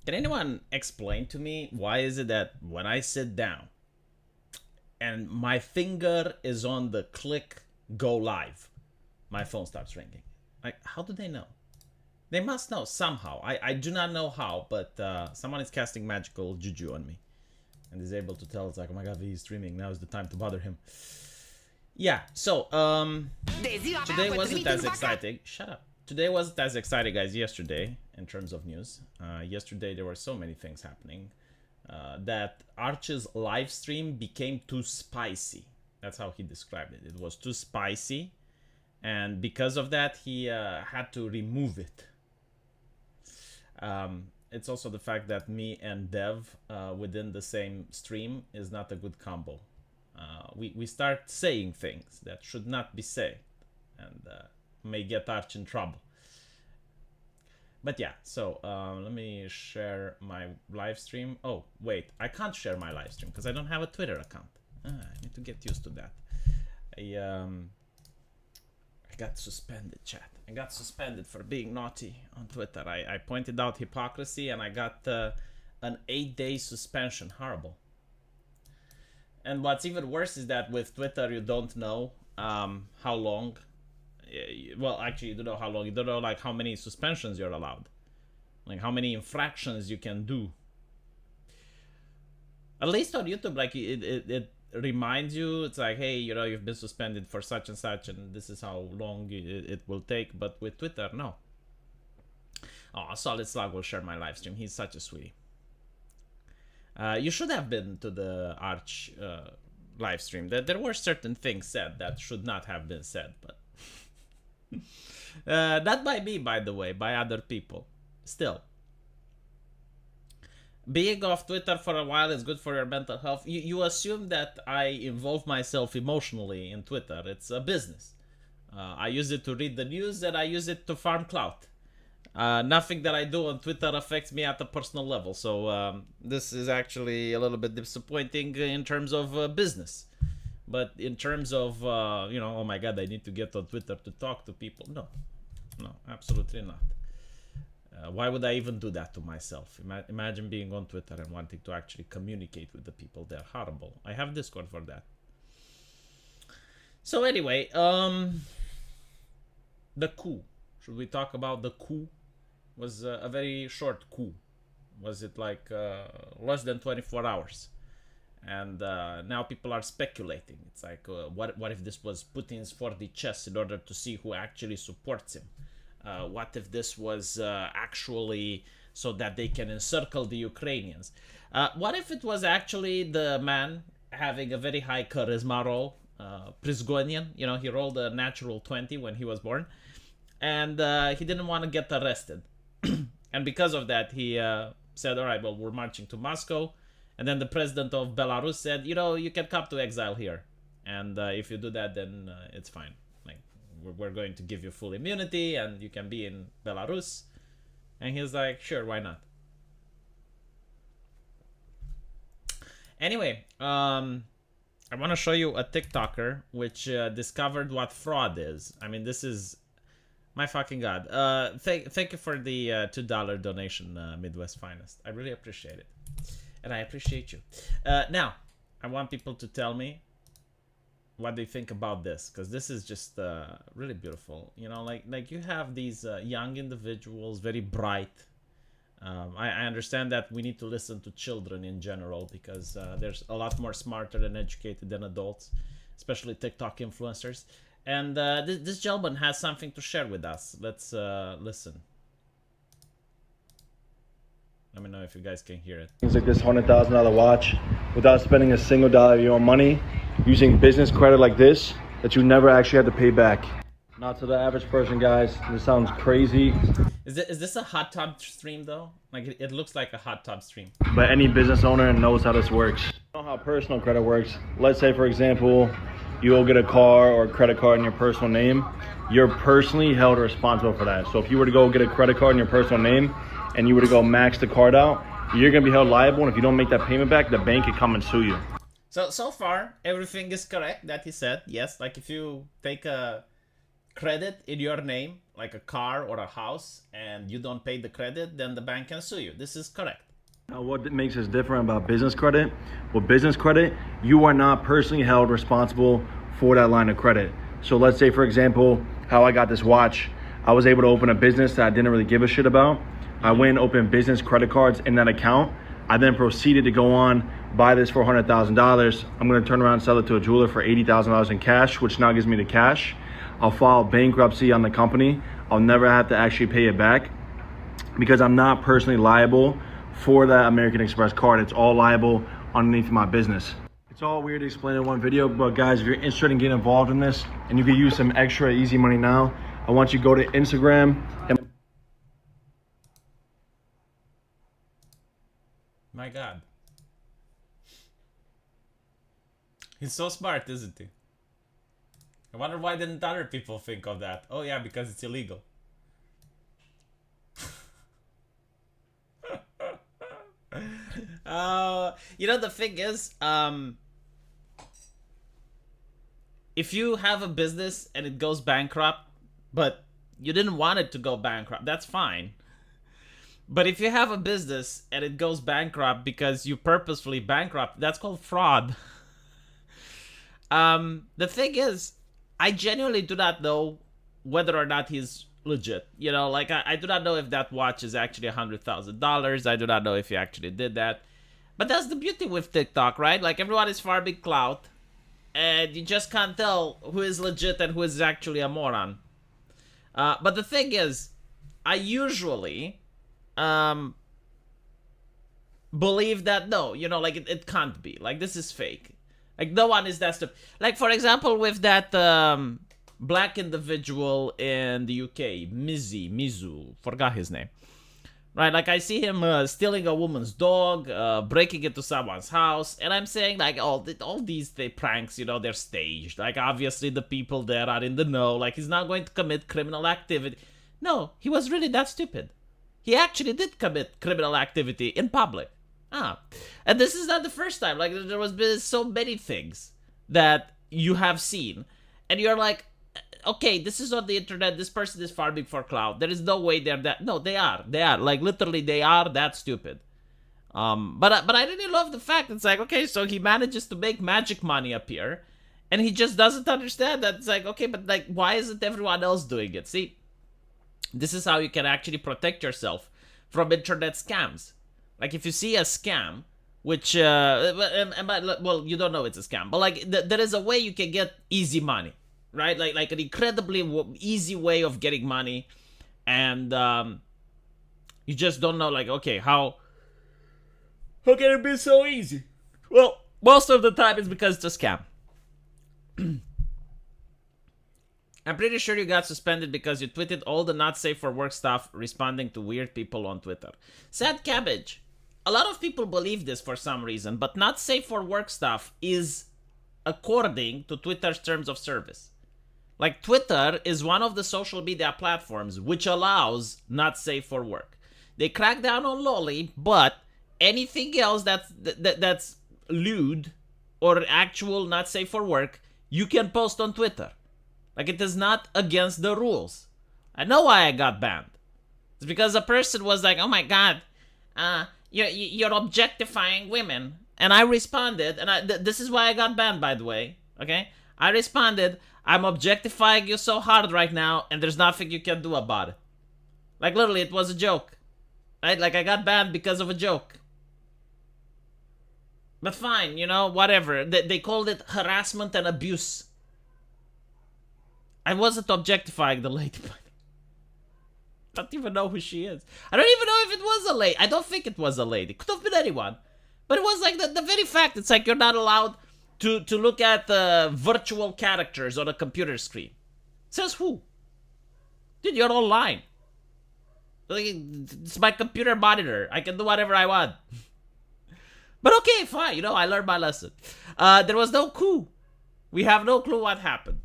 Can anyone explain to me why is it that when I sit down and my finger is on the click go live, my phone starts ringing? Like, how do they know? They must know somehow. I do not know how, but someone is casting magical juju on me and is able to tell. It's like, oh my god, he's streaming. Now is the time to bother him. Yeah, so today wasn't as exciting. Shut up. Today wasn't as exciting as yesterday in terms of news. Yesterday there were so many things happening that Arch's live stream became too spicy. That's how he described it. It was too spicy, and because of that he had to remove it. It's also the fact that me and Dev within the same stream is not a good combo. We start saying things that should not be said, and may get Arch in trouble. But yeah, so let me share my live stream. Oh wait, I can't share my live stream because I don't have a Twitter account. I need to get used to that. I got suspended, chat. I got suspended for being naughty on Twitter. I pointed out hypocrisy and I got an 8-day suspension. Horrible. And what's even worse is that with Twitter you don't know how long. Well, actually you don't know how long. You don't know like how many suspensions you're allowed, like how many infractions you can do. At least on YouTube, like it reminds you. It's like, hey, you know, you've been suspended for such and such, and this is how long it will take. But with Twitter, no. Oh, Solid Slug will share my live stream. He's such a sweetie. You should have been to the Arch live stream. There were certain things said that should not have been said, but not by me, by the way, by other people. Still, being off Twitter for a while is good for your mental health. You assume that I involve myself emotionally in Twitter. It's a business. I use it to read the news and I use it to farm clout. Nothing that I do on Twitter affects me at a personal level. So this is actually a little bit disappointing in terms of business. But in terms of, you know, oh my god, I need to get on Twitter to talk to people. No, absolutely not. Why would I even do that to myself? Imagine being on Twitter and wanting to actually communicate with the people. They're horrible. I have Discord for that. So anyway, the coup. Should we talk about the coup? Was a very short coup. Was it like less than 24 hours? And now people are speculating. It's like, what if this was Putin's 4D chess in order to see who actually supports him? What if this was actually so that they can encircle the Ukrainians? What if it was actually the man having a very high charisma roll, Prigozhin? You know, he rolled a natural 20 when he was born, and he didn't want to get arrested. And because of that, he said, all right, well, we're marching to Moscow. And then the president of Belarus said, you know, you can come to exile here. And if you do that, then it's fine. Like, we're going to give you full immunity and you can be in Belarus. And he's like, sure, why not? Anyway, I want to show you a TikToker which discovered what fraud is. I mean, this is my fucking god. Thank you for the $2 donation, Midwest Finest. I really appreciate it. And I appreciate you. Now, I want people to tell me what they think about this, because this is just really beautiful. You know, like you have these young individuals, very bright. I understand that we need to listen to children in general, because there's a lot more smarter and educated than adults, especially TikTok influencers. And this gentleman has something to share with us. Let's listen. Let me know if you guys can hear it. Things like this $100,000 watch without spending a single dollar of your own money, using business credit like this that you never actually had to pay back. Not to the average person, guys. This sounds crazy. Is this a hot tub stream though? Like it looks like a hot tub stream. But any business owner knows how this works. You know how personal credit works. Let's say, for example, you will get a car or a credit card in your personal name. You're personally held responsible for that. So if you were to go get a credit card in your personal name, and you were to go max the card out, you're going to be held liable, and if you don't make that payment back, the bank can come and sue you. So far, everything is correct that he said. Yes, like if you take a credit in your name, like a car or a house, and you don't pay the credit, then the bank can sue you. This is correct. Now, what makes us different about business credit? With business credit, you are not personally held responsible for that line of credit. So let's say, for example, how I got this watch. I was able to open a business that I didn't really give a shit about. I went and opened business credit cards in that account. I then proceeded to go on, buy this for $100,000. I'm gonna turn around and sell it to a jeweler for $80,000 in cash, which now gives me the cash. I'll file bankruptcy on the company. I'll never have to actually pay it back because I'm not personally liable for that American Express card. It's all liable underneath my business. It's all weird to explain in one video, but guys, if you're interested in getting involved in this and you can use some extra easy money now, I want you to go to Instagram and My God. He's so smart, isn't he? I wonder why didn't other people think of that? Oh yeah, because it's illegal. You know, the thing is, if you have a business and it goes bankrupt, but you didn't want it to go bankrupt, that's fine. But if you have a business and it goes bankrupt because you purposefully bankrupt, that's called fraud. The thing is, I genuinely do not know whether or not he's legit. You know, like I do not know if that watch is actually $100,000. I do not know if he actually did that. But that's the beauty with TikTok, right? Like everyone is farming clout, and you just can't tell who is legit and who is actually a moron. But the thing is, I usually believe that no, you know, like it can't be. Like this is fake. Like no one is that stupid. Like for example, with that black individual in the UK, Mizu, forgot his name. Right, like I see him stealing a woman's dog, breaking into someone's house, and I'm saying like all these pranks, you know, they're staged. Like obviously the people there are in the know. Like he's not going to commit criminal activity. No, he was really that stupid. He actually did commit criminal activity in public. And this is not the first time. Like there was been so many things that you have seen, and you're like, okay, this is on the internet. This person is farming for clout. There is no way they're that. No, they are. They are. Like literally, they are that stupid. But I really love the fact it's like, okay, so he manages to make magic money appear, and he just doesn't understand that. It's like, okay, but like, why isn't everyone else doing it? See, this is how you can actually protect yourself from internet scams. Like if you see a scam, which well, you don't know it's a scam, but like there is a way you can get easy money. Right, like an incredibly easy way of getting money, and you just don't know, like, okay, how can it be so easy? Well, most of the time it's because it's a scam. I'm pretty sure you got suspended because you tweeted all the not safe for work stuff, responding to weird people on Twitter. Sad cabbage. A lot of people believe this for some reason, but not safe for work stuff is according to Twitter's terms of service. Like Twitter is one of the social media platforms which allows not safe for work. They crack down on lolly, but anything else that's lewd or actual not safe for work, you can post on Twitter. Like it is not against the rules. I know why I got banned. It's because a person was like, "Oh my God, you're objectifying women," and I responded, and this is why I got banned, by the way. Okay, I responded, "I'm objectifying you so hard right now, and there's nothing you can do about it." Like, literally, it was a joke. Right? Like, I got banned because of a joke. But fine, you know, whatever. They called it harassment and abuse. I wasn't objectifying the lady. I don't even know who she is. I don't even know if it was a lady. I don't think it was a lady. It could have been anyone. But it was like the very fact. It's like you're not allowed to look at the virtual characters on a computer screen. Says who? Dude, you're online. Like, it's my computer monitor. I can do whatever I want. But okay, fine. You know, I learned my lesson. There was no coup. We have no clue what happened.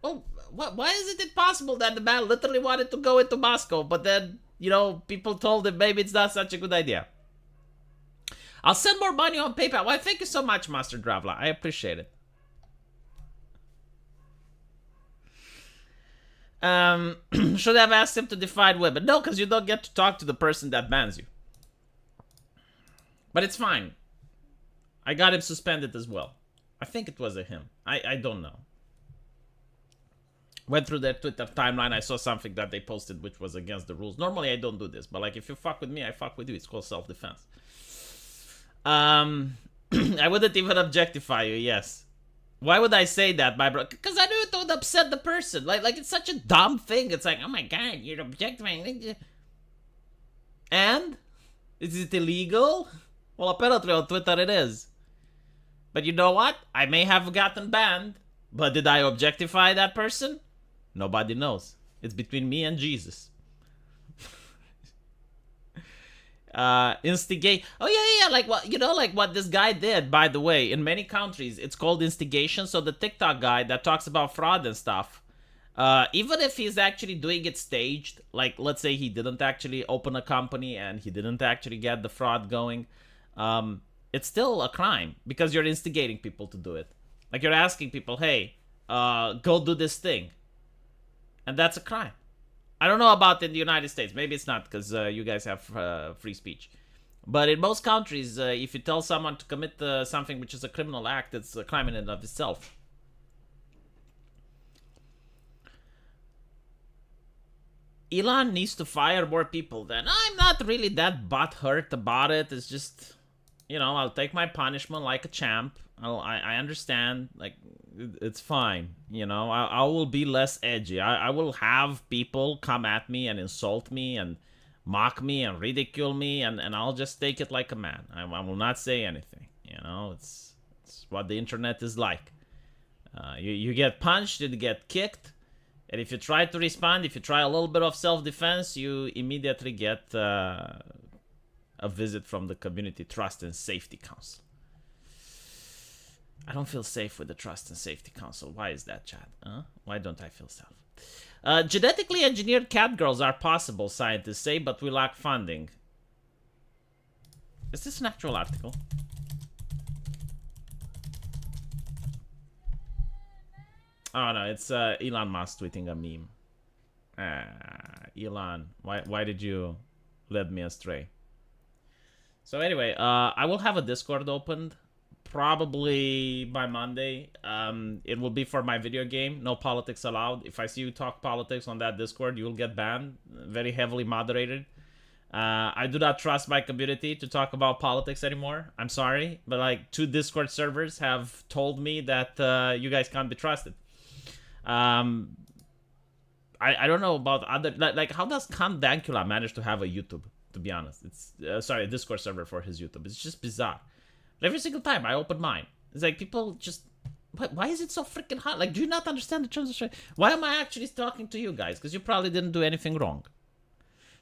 Oh, why isn't it possible that the man literally wanted to go into Moscow, but then, you know, people told him maybe it's not such a good idea? I'll send more money on PayPal. Why, thank you so much, Master Dravla. I appreciate it. Should have asked him to define women. No, because you don't get to talk to the person that bans you. But it's fine. I got him suspended as well. I think it was a him. I don't know. Went through their Twitter timeline. I saw something that they posted which was against the rules. Normally I don't do this, but like if you fuck with me, I fuck with you. It's called self-defense. I wouldn't even objectify you, yes. Why would I say that, my bro? Because I knew it would upset the person. Like it's such a dumb thing. It's like, oh my god, you're objectifying. And? Is it illegal? Well, apparently on Twitter it is. But you know what? I may have gotten banned. But did I objectify that person? Nobody knows. It's between me and Jesus. Instigate. Oh yeah. Like what, you know, like what this guy did, by the way, in many countries, it's called instigation. So the TikTok guy that talks about fraud and stuff, even if he's actually doing it staged, like let's say he didn't actually open a company and he didn't actually get the fraud going, it's still a crime because you're instigating people to do it. Like you're asking people, hey, go do this thing. And that's a crime. I don't know about in the United States. Maybe it's not because you guys have free speech. But in most countries, if you tell someone to commit something which is a criminal act, it's a crime in and of itself. Elon needs to fire more people then. I'm not really that butthurt about it. It's just, you know, I'll take my punishment like a champ. I understand, like, it's fine, you know, I will be less edgy. I will have people come at me and insult me and mock me and ridicule me, and I'll just take it like a man. I will not say anything, you know, it's what the internet is like. You get punched, you get kicked, and if you try to respond, if you try a little bit of self-defense, you immediately get a visit from the Community Trust and Safety Council. I don't feel safe with the Trust and Safety Council. Why is that, Chad? Huh? Why don't I feel safe? Genetically engineered cat girls are possible, scientists say, but we lack funding. Is this an actual article? Oh no, it's Elon Musk tweeting a meme. Elon, why did you lead me astray? So anyway, I will have a Discord opened. Probably by Monday. It will be for my video game. No politics allowed. If I see you talk politics on that Discord, you will get banned. Very heavily moderated. I do not trust my community to talk about politics anymore. I'm sorry, but like 2 Discord servers have told me that you guys can't be trusted. I don't know about other, like how does Count Dankula manage to have a YouTube? To be honest, it's sorry, a Discord server for his YouTube. It's just bizarre. Every single time I open mine, it's like people just, why is it so freaking hot? Like, do you not understand the terms of trade? Why am I actually talking to you guys? Because you probably didn't do anything wrong.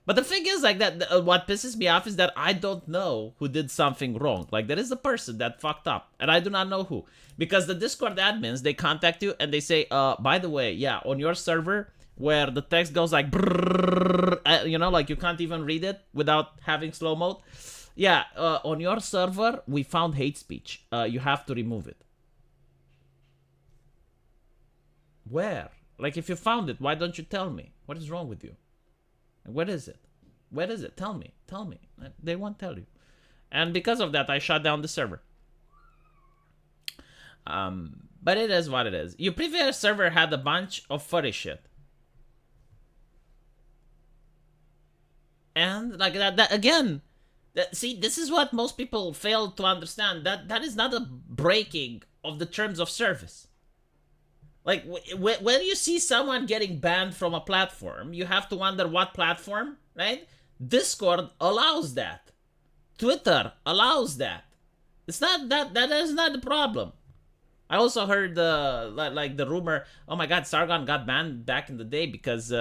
But the thing is, like, that what pisses me off is that I don't know who did something wrong. Like, there is a person that fucked up, and I do not know who. Because the Discord admins, they contact you, and they say, by the way, yeah, on your server, where the text goes like, brrr, you know, like you can't even read it without having slow mode. Yeah, on your server, we found hate speech. You have to remove it. Where? Like, if you found it, why don't you tell me? What is wrong with you? What is it? Where is it? Tell me. Tell me. They won't tell you. And because of that, I shut down the server. But it is what it is. Your previous server had a bunch of furry shit. And, like, that again... See, this is what most people fail to understand. That is not a breaking of the terms of service. Like, when you see someone getting banned from a platform, you have to wonder what platform, right? Discord allows that. Twitter allows that. It's not that is not the problem. I also heard like the rumor, oh my god, Sargon got banned back in the day because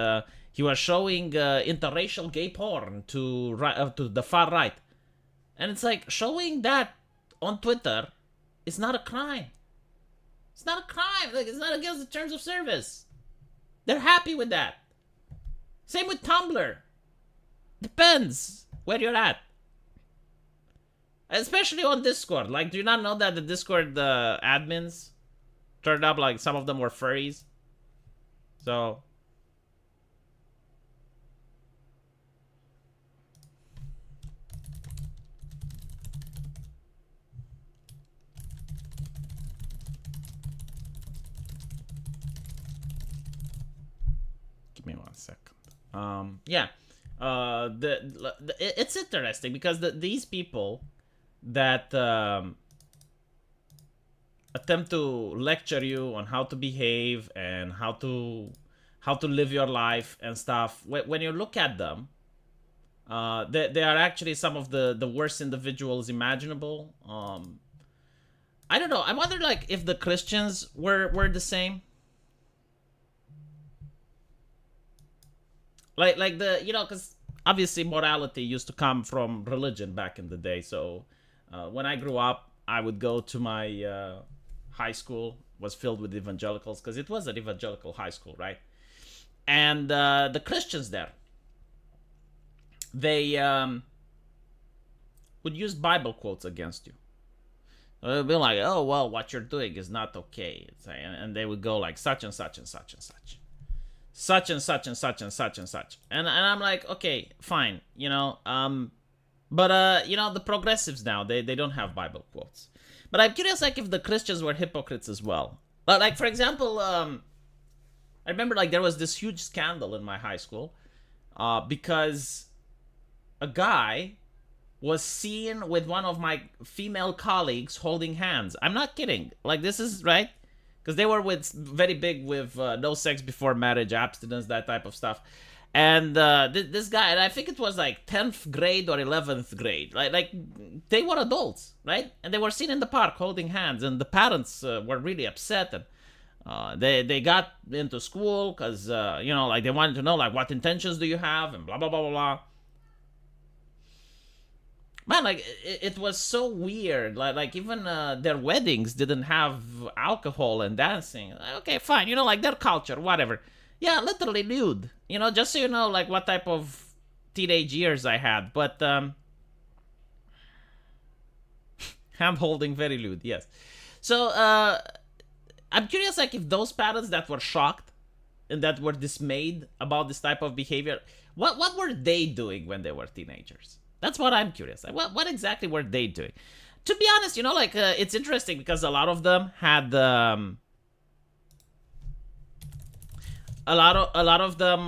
he was showing interracial gay porn to the far right. And it's like, showing that on Twitter is not a crime. It's not a crime. Like, it's not against the terms of service. They're happy with that. Same with Tumblr. Depends where you're at. Especially on Discord. Like, do you not know that the Discord admins turned up, like, some of them were furries? So, second. Yeah. It's interesting because these people that attempt to lecture you on how to behave and how to live your life and stuff, when you look at them, they are actually some of the worst individuals imaginable. I don't know. I wonder, like, if the Christians were the same. Like the, you know, because obviously morality used to come from religion back in the day. So when I grew up, I would go to my high school was filled with evangelicals because it was an evangelical high school, right? And the Christians there, they would use Bible quotes against you. They'd be like, oh, well, what you're doing is not okay. And they would go like such and such and such and such. Such and such and such and such and such. And I'm like, okay, fine, you know. But, you know, the progressives now, they don't have Bible quotes. But I'm curious, like, if the Christians were hypocrites as well. Like, for example, I remember, like, there was this huge scandal in my high school because a guy was seen with one of my female colleagues holding hands. I'm not kidding. Like, this is right. Because they were very big with no sex before marriage, abstinence, that type of stuff. And this guy, and I think it was like 10th grade or 11th grade. Like they were adults, right? And they were seen in the park holding hands. And the parents were really upset. And they got into school because, you know, like they wanted to know, like, what intentions do you have? And blah, blah, blah, blah, blah. Man, like, it was so weird. Like even their weddings didn't have alcohol and dancing. Okay, fine. You know, like, their culture, whatever. Yeah, literally nude. You know, just so you know, like, what type of teenage years I had. But, hand holding very lewd, yes. So, I'm curious, like, if those parents that were shocked and that were dismayed about this type of behavior, what were they doing when they were teenagers? That's what I'm curious. Like, what exactly were they doing? To be honest, you know, like, it's interesting because a lot of them had a lot of them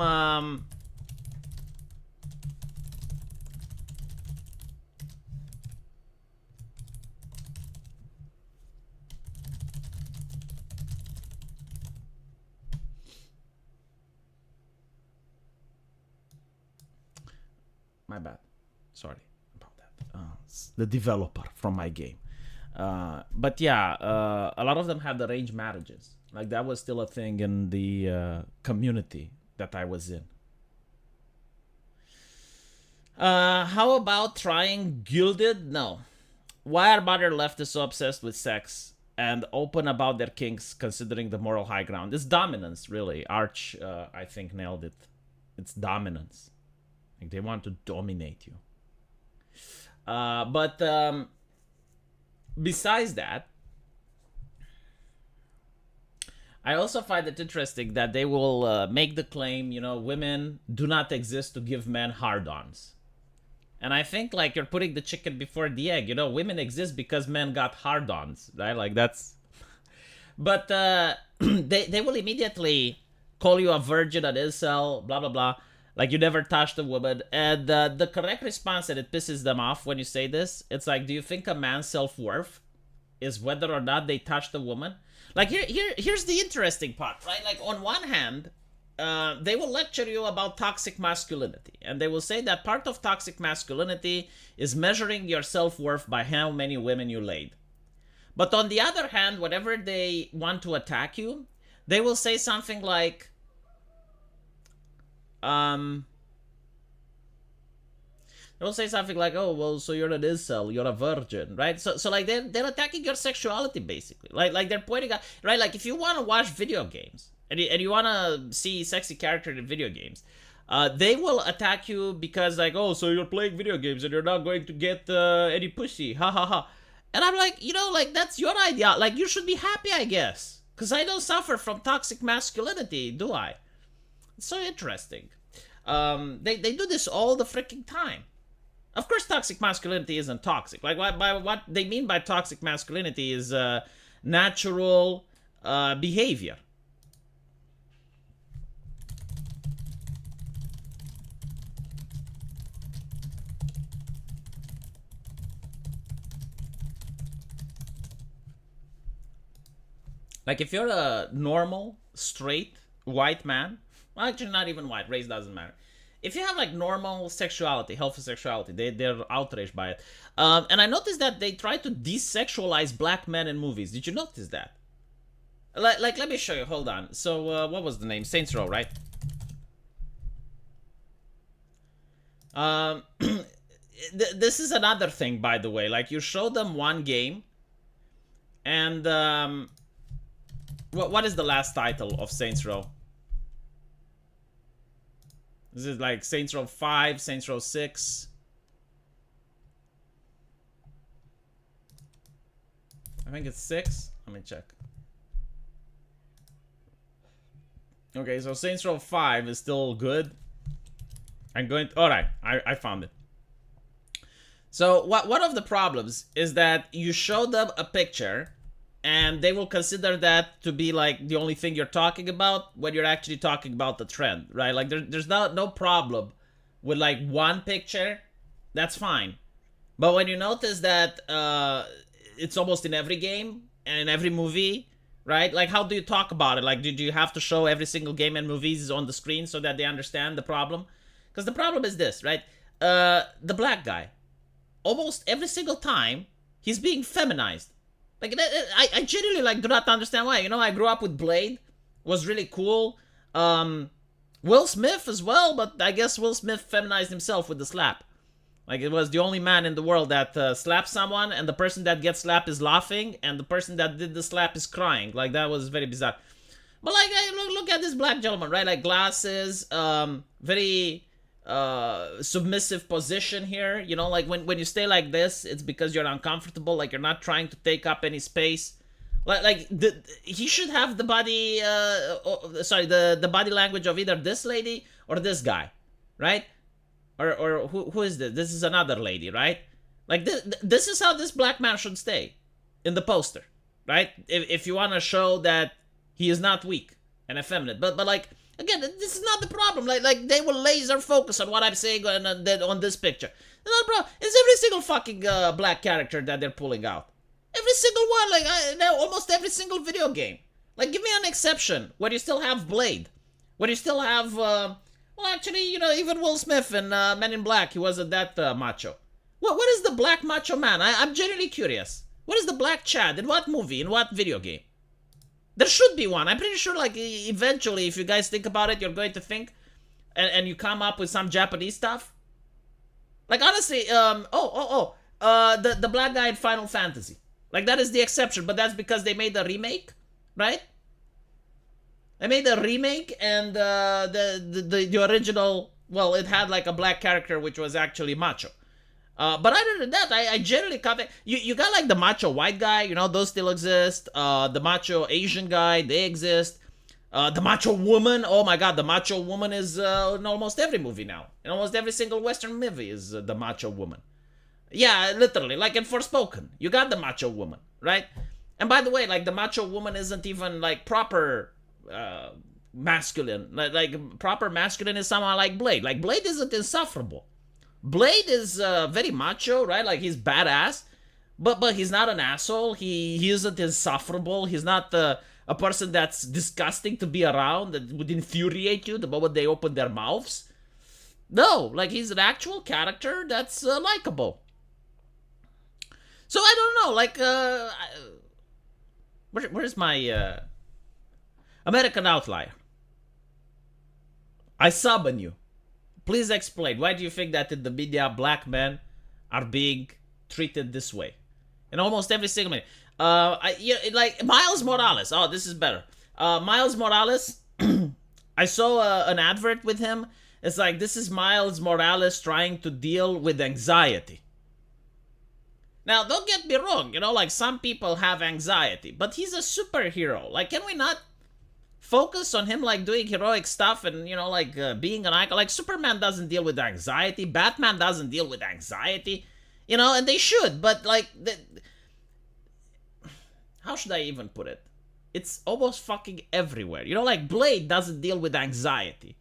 my bad. Sorry about that. It's the developer from my game. But yeah, a lot of them had arranged marriages. Like, that was still a thing in the community that I was in. How about trying gilded? No. Why are modern leftists so obsessed with sex and open about their kinks, considering the moral high ground? It's dominance, really. Arch, I think, nailed it. It's dominance. Like, they want to dominate you. But besides that, I also find it interesting that they will make the claim, you know, women do not exist to give men hard-ons. And I think, like, you're putting the chicken before the egg. You know, women exist because men got hard-ons, right? Like, that's... But they will immediately call you a virgin, an incel, blah, blah, blah. Like, you never touched a woman. And the correct response, and it pisses them off when you say this, it's like, do you think a man's self-worth is whether or not they touched a woman? Like, here's the interesting part, right? Like, on one hand, they will lecture you about toxic masculinity. And they will say that part of toxic masculinity is measuring your self-worth by how many women you laid. But on the other hand, whenever they want to attack you, they will say something like, they'll say something like, oh, well, so you're an incel, you're a virgin, right? So like, they're attacking your sexuality, basically. Like they're pointing out, right? Like, if you want to watch video games, and you want to see sexy characters in video games, they will attack you because, like, oh, so you're playing video games and you're not going to get any pussy, ha ha ha. And I'm like, you know, like, that's your idea. Like, you should be happy, I guess. Because I don't suffer from toxic masculinity, do I? It's so interesting. They do this all the freaking time. Of course, toxic masculinity isn't toxic. Like, what they mean by toxic masculinity is natural behavior. Like, if you're a normal, straight, white man, well, actually not even white, race doesn't matter. If you have like normal sexuality, healthy sexuality, they're outraged by it. And I noticed that they try to desexualize black men in movies. Did you notice that? Like let me show you. Hold on. So, what was the name? Saints Row, right? This is another thing, by the way. Like, you show them one game, and what is the last title of Saints Row? Is it like Saints Row 5, Saints Row 6? I think it's 6. Let me check. Okay, so Saints Row 5 is still good. I'm going to... Alright, I found it. So, one of the problems is that you show them a picture, and they will consider that to be like the only thing you're talking about when you're actually talking about the trend, right? Like, there's no problem with like one picture, that's fine. But when you notice that it's almost in every game and in every movie, right? Like, how do you talk about it? Like, do you have to show every single game and movies on the screen so that they understand the problem? Because the problem is this, right? The black guy, almost every single time, he's being feminized. Like, I genuinely, like, do not understand why. You know, I grew up with Blade. Was really cool. Will Smith as well, but I guess Will Smith feminized himself with the slap. Like, it was the only man in the world that slapped someone, and the person that gets slapped is laughing, and the person that did the slap is crying. Like, that was very bizarre. But, like, look at this black gentleman, right? Like, glasses, very... submissive position here, you know, like when you stay like this, it's because you're uncomfortable, like you're not trying to take up any space. He should have the body, the body language of either this lady or this guy, right? Or who is this? This is another lady, right? Like this is how this black man should stay in the poster, right? If you want to show that he is not weak and effeminate, but like. Again, this is not the problem. Like they will laser focus on what I'm saying on this picture. It's not a problem. It's every single fucking black character that they're pulling out. Every single one. Like almost every single video game. Like, give me an exception where you still have Blade, where you still have well, actually, you know, even Will Smith in Men in Black, he wasn't that macho. What is the black macho man? I'm genuinely curious. What is the black Chad? In what movie? In what video game? There should be one. I'm pretty sure, like, eventually, if you guys think about it, you're going to think, and you come up with some Japanese stuff. Like, honestly, the black guy in Final Fantasy. Like, that is the exception, but that's because they made a remake, right? They made a remake, and the original, well, it had, like, a black character, which was actually macho. But other than that, I generally comment. You got like the macho white guy, you know, those still exist. The macho Asian guy, they exist. The macho woman, oh my god, the macho woman is in almost every movie now. In almost every single Western movie is the macho woman. Yeah, literally, like in Forspoken, you got the macho woman, right? And by the way, like the macho woman isn't even like proper masculine. Like proper masculine is someone like Blade. Like Blade isn't insufferable. Blade is very macho, right? Like, he's badass, but he's not an asshole. He isn't insufferable. He's not a person that's disgusting to be around, that would infuriate you the moment they open their mouths. No, like, he's an actual character that's likable. So, I don't know, like, where's my American Outlier? I summon you. Please explain. Why do you think that in the media, black men are being treated this way? In almost every single minute. Like Miles Morales. Oh, this is better. Miles Morales. I saw an advert with him. It's like, this is Miles Morales trying to deal with anxiety. Now, don't get me wrong. You know, like, some people have anxiety. But he's a superhero. Like, can we not focus on him, like, doing heroic stuff and, you know, like, being an icon? Like, Superman doesn't deal with anxiety. Batman doesn't deal with anxiety. You know, and they should. But, like, how should I even put it? It's almost fucking everywhere. You know, like, Blade doesn't deal with anxiety.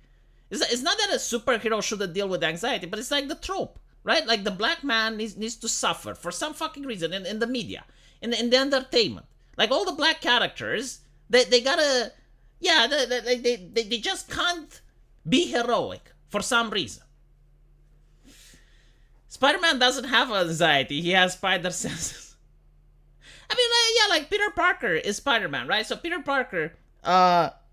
It's not that a superhero shouldn't deal with anxiety, but it's like the trope, right? Like, the black man needs to suffer for some fucking reason in the media, in the entertainment. Like, all the black characters, They gotta, yeah, they just can't be heroic for some reason. Spider-Man doesn't have anxiety. He has spider senses. I mean, like Peter Parker is Spider-Man, right? So Peter Parker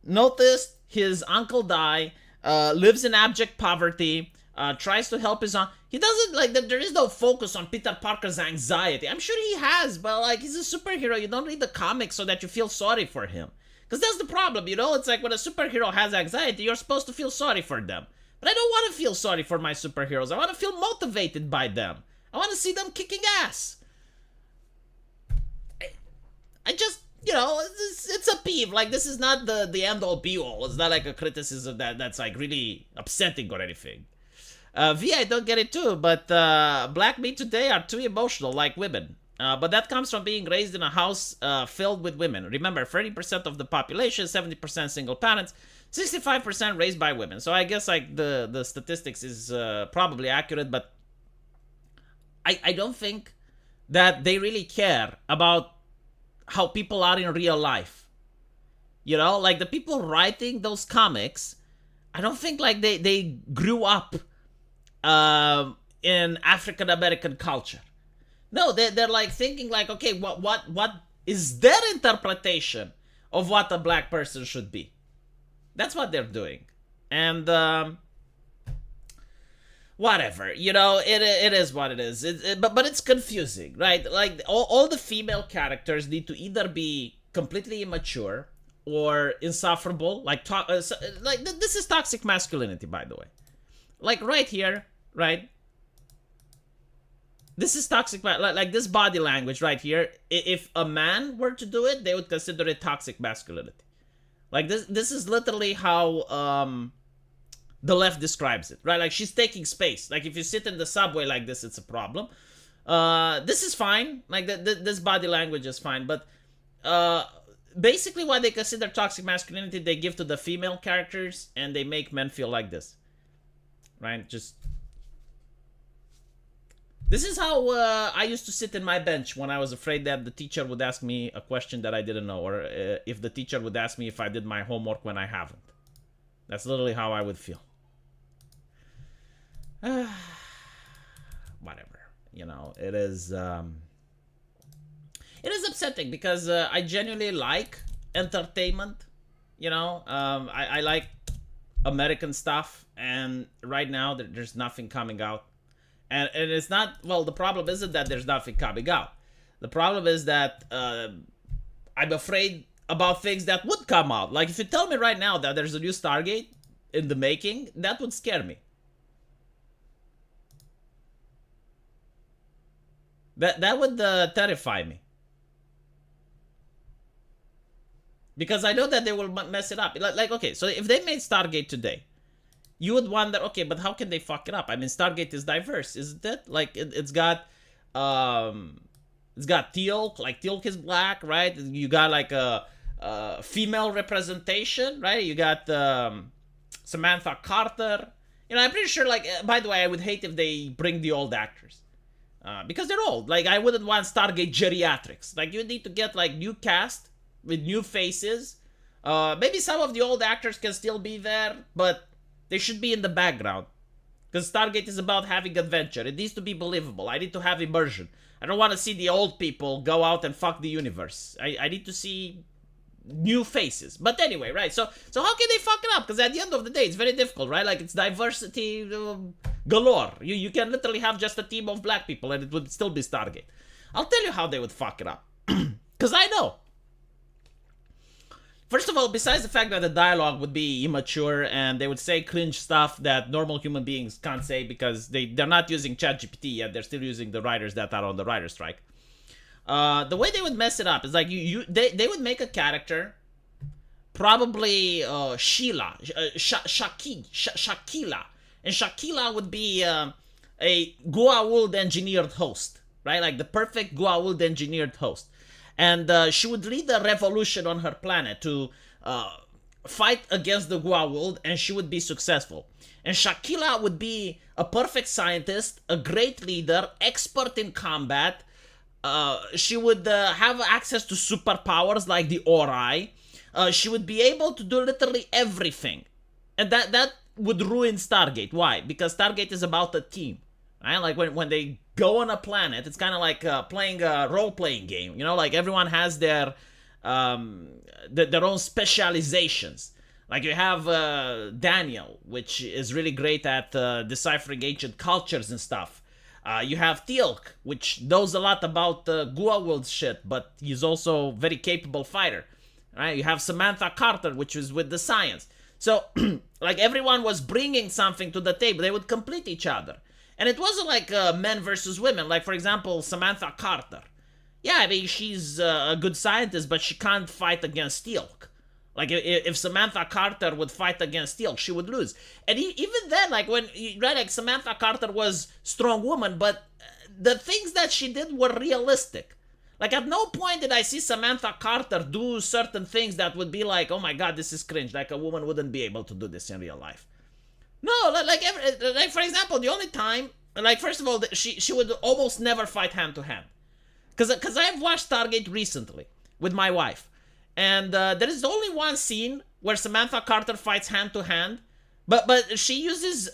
noticed his uncle die, lives in abject poverty, tries to help his aunt. He doesn't, like, there is no focus on Peter Parker's anxiety. I'm sure he has, but, like, he's a superhero. You don't read the comics so that you feel sorry for him. Because that's the problem, you know? It's like when a superhero has anxiety, you're supposed to feel sorry for them. But I don't want to feel sorry for my superheroes. I want to feel motivated by them. I want to see them kicking ass. I just, you know, it's a peeve. Like, this is not the end-all be-all. It's not like a criticism that's, like, really upsetting or anything. I don't get it too, but black men today are too emotional like women. But that comes from being raised in a house filled with women. Remember, 30% of the population, 70% single parents, 65% raised by women. So I guess like the statistics is probably accurate, but I don't think that they really care about how people are in real life. You know, like the people writing those comics, I don't think like they grew up in African American culture. No, they're like thinking like, okay, what is their interpretation of what a black person should be? That's what they're doing. And whatever, you know, it is what it is. But it's confusing, right? Like all the female characters need to either be completely immature or insufferable. Like this is toxic masculinity, by the way. Like right here, right? This is toxic, like this body language right here. If a man were to do it, they would consider it toxic masculinity. Like this is literally how the left describes it, right? Like she's taking space. Like if you sit in the subway like this, it's a problem. This is fine. Like this body language is fine, but basically what they consider toxic masculinity, they give to the female characters, and they make men feel like this, right? Just. This is how I used to sit in my bench when I was afraid that the teacher would ask me a question that I didn't know, or if the teacher would ask me if I did my homework when I haven't. That's literally how I would feel. Whatever. You know, it is upsetting because I genuinely like entertainment. You know, I like American stuff, and right now there's nothing coming out. And it's not, well, the problem isn't that there's nothing coming out. The problem is that I'm afraid about things that would come out. Like, if you tell me right now that there's a new Stargate in the making, that would scare me. That would terrify me. Because I know that they will mess it up. Like, okay, so if they made Stargate today, you would wonder, okay, but how can they fuck it up? I mean, Stargate is diverse, isn't it? Like, it's got Teal'c, like Teal'c is black, right? You got like a female representation, right? You got Samantha Carter. You know, I'm pretty sure, like, by the way, I would hate if they bring the old actors. Because they're old. Like, I wouldn't want Stargate geriatrics. Like, you need to get, like, new cast with new faces. Maybe some of the old actors can still be there, but they should be in the background. Because Stargate is about having adventure. It needs to be believable. I need to have immersion. I don't want to see the old people go out and fuck the universe. I need to see new faces. But anyway, right? So how can they fuck it up? Because at the end of the day, it's very difficult, right? Like, it's diversity galore. You can literally have just a team of black people and it would still be Stargate. I'll tell you how they would fuck it up. Because I know. First of all, besides the fact that the dialogue would be immature and they would say cringe stuff that normal human beings can't say because they're not using ChatGPT yet, they're still using the writers that are on the writer's strike. The way they would mess it up is like they would make a character, probably Shakila, and Shakila would be a Goa'uld engineered host, right? Like the perfect Goa'uld engineered host. And she would lead a revolution on her planet to fight against the Goa'uld, and she would be successful. And Shakila would be a perfect scientist, a great leader, expert in combat. She would have access to superpowers like the Ori. she would be able to do literally everything. And that would ruin Stargate. Why? Because Stargate is about a team. Right? Like when they go on a planet, it's kind of like playing a role-playing game. You know, like everyone has their own specializations. Like you have Daniel, which is really great at deciphering ancient cultures and stuff. You have Teal'c, which knows a lot about Goa'uld shit, but he's also a very capable fighter. Right? You have Samantha Carter, which is with the science. So, like, everyone was bringing something to the table. They would complete each other. And it wasn't like men versus women. Like, for example, Samantha Carter. Yeah, I mean, she's a good scientist, but she can't fight against Teal'c. Like, if Samantha Carter would fight against Teal'c, she would lose. And even then, like, like, Samantha Carter was strong woman, but the things that she did were realistic. Like, at no point did I see Samantha Carter do certain things that would be like, oh my god, this is cringe. Like, a woman wouldn't be able to do this in real life. No, like for example, the only time, like, first of all, she would almost never fight hand-to-hand. Because I've watched Stargate recently with my wife. And there is only one scene where Samantha Carter fights hand-to-hand. But she uses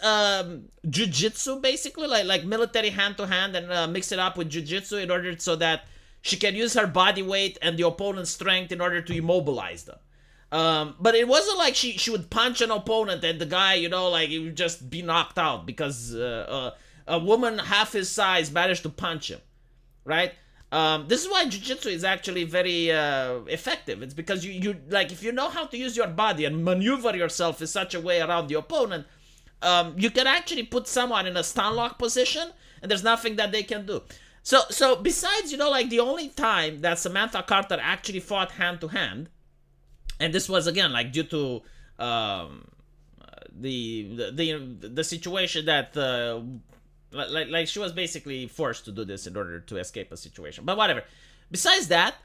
jiu-jitsu, basically, like military hand-to-hand, and mix it up with jiu-jitsu in order so that she can use her body weight and the opponent's strength in order to immobilize them. But it wasn't like she would punch an opponent and the guy, you know, like, he would just be knocked out because a woman half his size managed to punch him, right? This is why jiu-jitsu is actually very effective. It's because you like, if you know how to use your body and maneuver yourself in such a way around the opponent, you can actually put someone in a stun lock position and there's nothing that they can do. So besides, you know, like, the only time that Samantha Carter actually fought hand-to-hand, and this was, again, like, due to the situation that like she was basically forced to do this in order to escape a situation. But whatever. Besides that,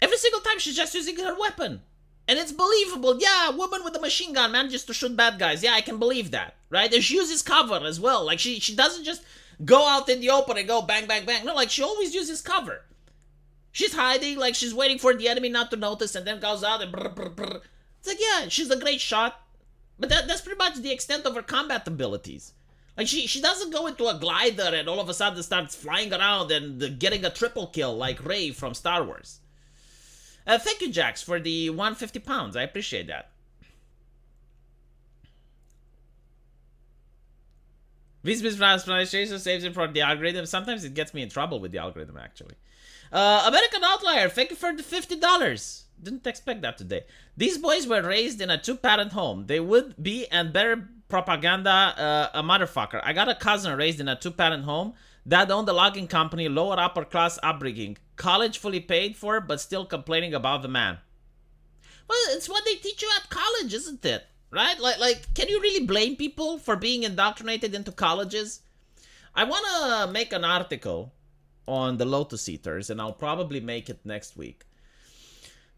every single time she's just using her weapon. And it's believable. Yeah, a woman with a machine gun manages to shoot bad guys. Yeah, I can believe that. Right? And she uses cover as well. Like, she doesn't just go out in the open and go bang, bang, bang. No, like, she always uses cover. She's hiding, like, she's waiting for the enemy not to notice, and then goes out and brr, brr, brr. It's like, yeah, she's a great shot. But that's pretty much the extent of her combat abilities. Like, she doesn't go into a glider and all of a sudden starts flying around and getting a triple kill like Rey from Star Wars. Thank you, Jax, for the 150 pounds. I appreciate that. This mispronunciation saves it from the algorithm. Sometimes it gets me in trouble with the algorithm, actually. American Outlier, thank you for the $50. Didn't expect that today. These boys were raised in a two-parent home. They would be, and better propaganda, a motherfucker. I got a cousin raised in a two-parent home. Dad owned a logging company, lower upper-class upbringing. College fully paid for, but still complaining about the man. Well, it's what they teach you at college, isn't it? Right? Like, can you really blame people for being indoctrinated into colleges? I want to make an article on the Lotus Eaters, and I'll probably make it next week.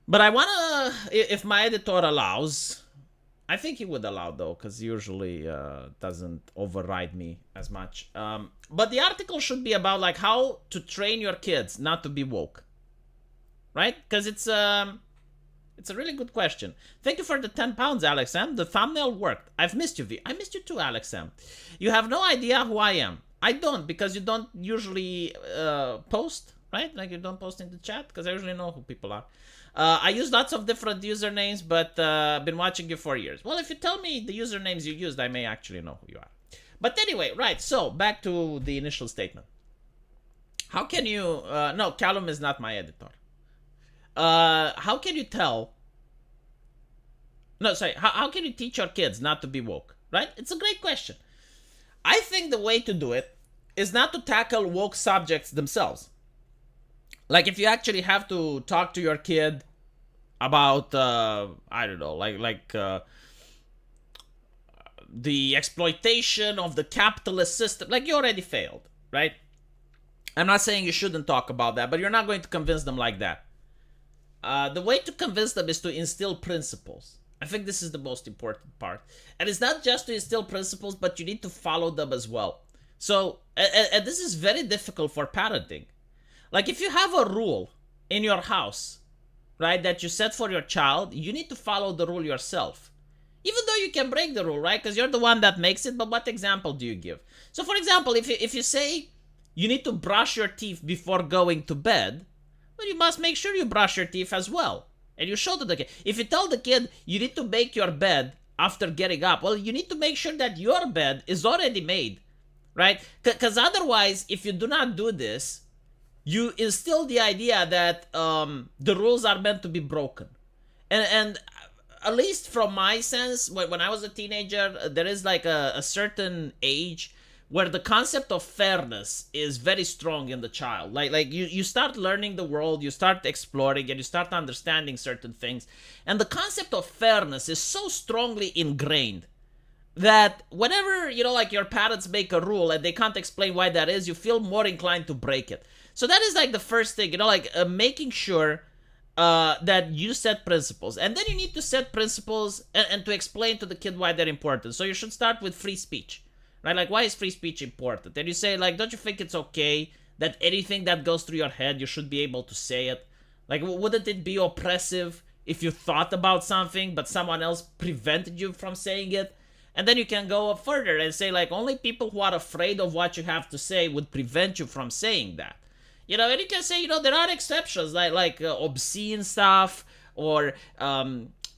But I want to, if my editor allows, I think he would allow, though, because usually doesn't override me as much. But the article should be about, like, how to train your kids not to be woke. Right? Because it's a really good question. Thank you for the 10 pounds, Alex M. The thumbnail worked. I've missed you, V. I missed you too, Alex M. You have no idea who I am. I don't, because you don't usually post, right? Like, you don't post in the chat, because I usually know who people are. I use lots of different usernames, but I've been watching you for years. Well, if you tell me the usernames you used, I may actually know who you are. But anyway, right, so back to the initial statement. How can you... no, Callum is not my editor. How can you tell... No, sorry. How can you teach your kids not to be woke? Right? It's a great question. I think the way to do it is not to tackle woke subjects themselves. Like, if you actually have to talk to your kid about, I don't know, like the exploitation of the capitalist system, like, you already failed, right? I'm not saying you shouldn't talk about that, but you're not going to convince them like that. The way to convince them is to instill principles. I think this is the most important part. And it's not just to instill principles, but you need to follow them as well. So, and this is very difficult for parenting. Like, if you have a rule in your house right, that you set for your child, you need to follow the rule yourself. Even though you can break the rule, right? Because you're the one that makes it, but what example do you give? So, for example, if you say you need to brush your teeth before going to bed, well, you must make sure you brush your teeth as well. And you show to the kid. If you tell the kid you need to make your bed after getting up, well, you need to make sure that your bed is already made, right? Because otherwise, if you do not do this, you instill the idea that the rules are meant to be broken. And at least from my sense, when I was a teenager, there is like a certain age where the concept of fairness is very strong in the child. Like you start learning the world, you start exploring, and you start understanding certain things. And the concept of fairness is so strongly ingrained that whenever, like your parents make a rule and they can't explain why that is, you feel more inclined to break it. So that is like the first thing, making sure that you set principles. And then you need to set principles and to explain to the kid why they're important. So you should start with free speech. Right? Like, why is free speech important? And you say, like, don't you think it's okay that anything that goes through your head, you should be able to say it? Like, wouldn't it be oppressive if you thought about something, but someone else prevented you from saying it? And then you can go further and say, like, only people who are afraid of what you have to say would prevent you from saying that. And you can say, there are exceptions, like obscene stuff or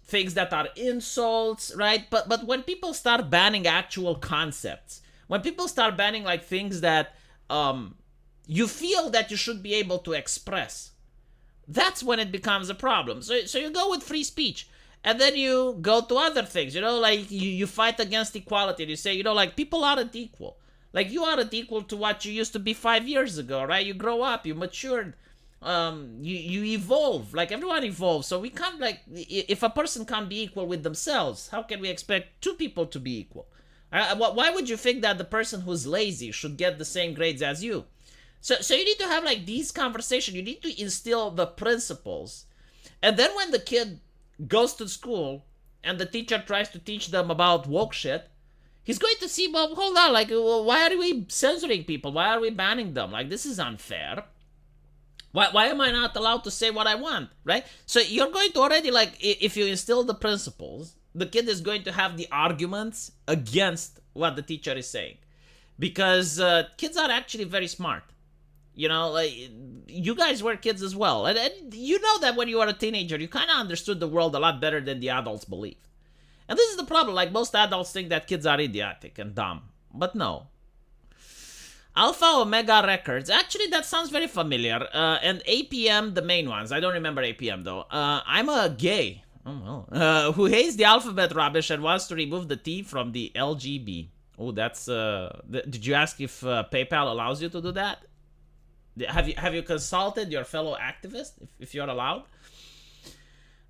things that are insults, right? But when people start banning actual concepts, when people start banning like things that you feel that you should be able to express, that's when it becomes a problem. So you go with free speech, and then you go to other things, like you fight against equality. You say, like people aren't equal. Like you aren't equal to what you used to be 5 years ago, right? You grow up, you matured. You evolve, like everyone evolves. So we can't, like, if a person can't be equal with themselves, how can we expect two people to be equal? Why would you think that the person who's lazy should get the same grades as you? So you need to have like these conversations. You need to instill the principles, and then when the kid goes to school and the teacher tries to teach them about woke shit, he's going to see, well, hold on, like, why are we censoring people? Why are we banning them? Like, this is unfair. Why am I not allowed to say what I want, right? So you're going to already, like, if you instill the principles, the kid is going to have the arguments against what the teacher is saying. Because kids are actually very smart. Like, you guys were kids as well. And you know that when you were a teenager, you kind of understood the world a lot better than the adults believed. And this is the problem. Like, most adults think that kids are idiotic and dumb. But no. Alpha Omega Records. Actually, that sounds very familiar. And APM, the main ones. I don't remember APM, though. I'm a gay. Oh, well. Who hates the alphabet rubbish and wants to remove the T from the LGB. Oh, that's... did you ask if PayPal allows you to do that? Have you consulted your fellow activist, if you're allowed?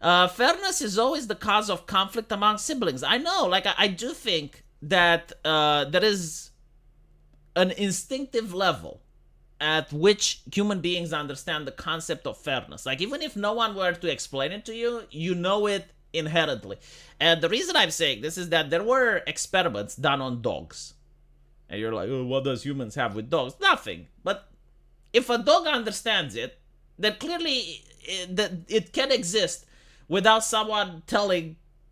Fairness is always the cause of conflict among siblings. I know, like, I do think that there is an instinctive level at which human beings understand the concept of fairness. Like, even if no one were to explain it to you, you know it inherently. And the reason I'm saying this is that there were experiments done on dogs. And you're like, oh, what does humans have with dogs? Nothing. But if a dog understands it, then clearly it can exist without someone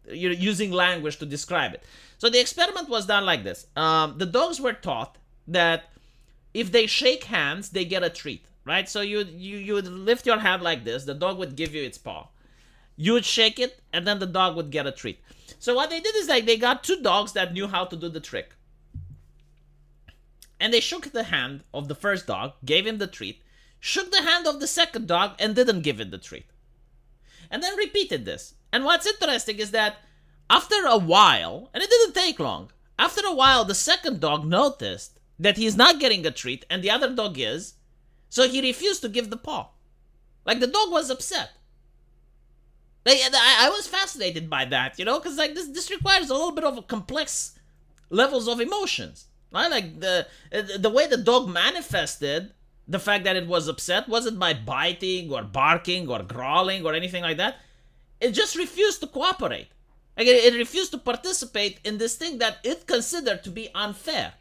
using language to describe it. So the experiment was done like this. The dogs were taught that if they shake hands, they get a treat, right? So you would lift your hand like this, the dog would give you its paw. You would shake it, and then the dog would get a treat. So what they did is, like, they got two dogs that knew how to do the trick. And they shook the hand of the first dog, gave him the treat, shook the hand of the second dog, and didn't give it the treat. And then repeated this. And what's interesting is that after a while, and it didn't take long, after a while, the second dog noticed that he's not getting a treat and the other dog is, so he refused to give the paw. Like, the dog was upset. Like, I was fascinated by that, because like this requires a little bit of a complex levels of emotions. Right? Like, the way the dog manifested the fact that it was upset wasn't by biting or barking or growling or anything like that. It just refused to cooperate. Like, it refused to participate in this thing that it considered to be unfair.